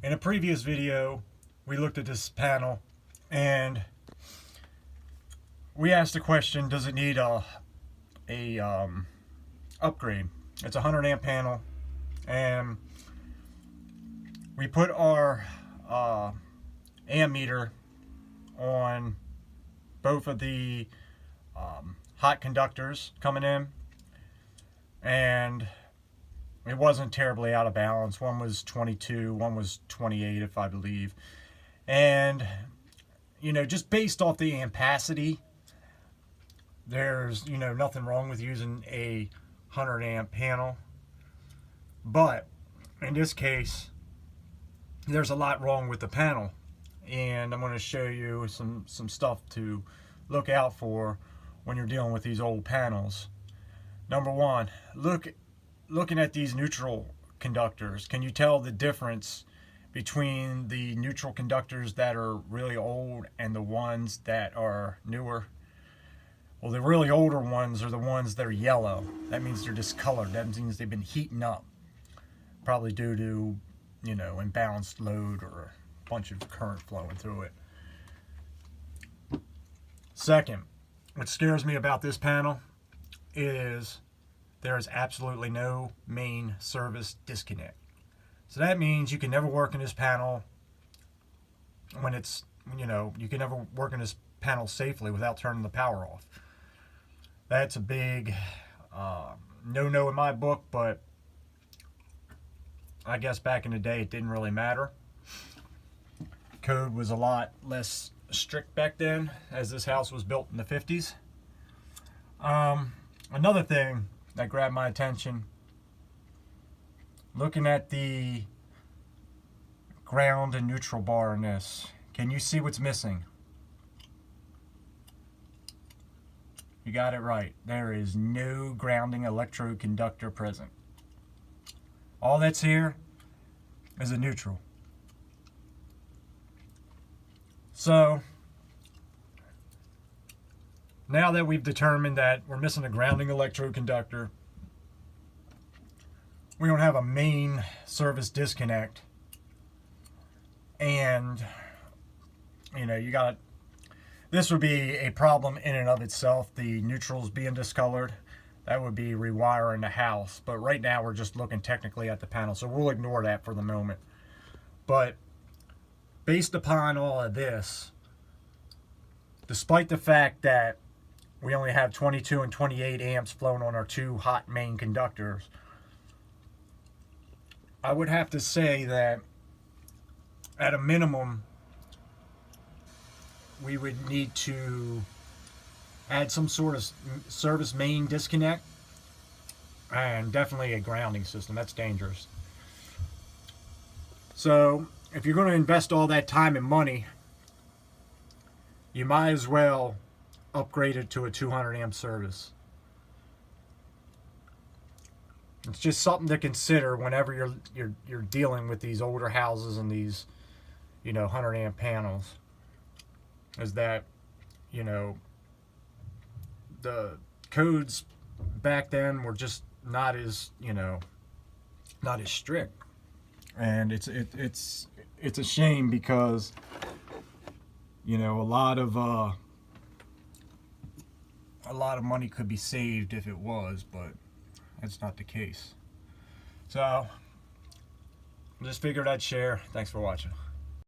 In a previous video, we looked at this panel and we asked the question, does it need a upgrade? It's a 100 amp panel, and we put our amp meter on both of the hot conductors coming in, and it wasn't terribly out of balance. One was 22, one was 28, if I believe. And, you know, just based off the ampacity, there's, you know, nothing wrong with using a 100 amp panel. But in this case, there's a lot wrong with the panel. And I'm going to show you some stuff to look out for when you're dealing with these old panels. Number one, looking at these neutral conductors, can you tell the difference between the neutral conductors that are really old and the ones that are newer? Well, the really older ones are the ones that are yellow. That means they're discolored. That means they've been heating up, probably due to, you know, imbalanced load or a bunch of current flowing through it. Second, what scares me about this panel is there is absolutely no main service disconnect. So that means you can never work in this panel when it's, you know, you can never work in this panel safely without turning the power off. That's a big no-no in my book, but I guess back in the day it didn't really matter. Code was a lot less strict back then, as this house was built in the 50s. Another thing that grabbed my attention, looking at the ground and neutral bar in this, can you see what's missing? You got it right. There is no grounding electrode conductor present. All that's here is a neutral. So now that we've determined that we're missing a grounding electrode conductor, we don't have a main service disconnect, and you know, you got, this would be a problem in and of itself, the neutrals being discolored. That would be rewiring the house, but right now we're just looking technically at the panel, so we'll ignore that for the moment. But based upon all of this, despite the fact that we only have 22 and 28 amps flowing on our two hot main conductors, I would have to say that at a minimum we would need to add some sort of service main disconnect, and definitely a grounding system. That's dangerous. So if you're going to invest all that time and money, you might as well upgrade it to a 200 amp service. It's just something to consider whenever you're dealing with these older houses and these, you know, 100 amp panels, is that, you know, the codes back then were just not as, you know, not as strict. And it's a shame, because, you know, a lot of money could be saved if it was, but that's not the case. So just figured I'd share. Thanks for watching.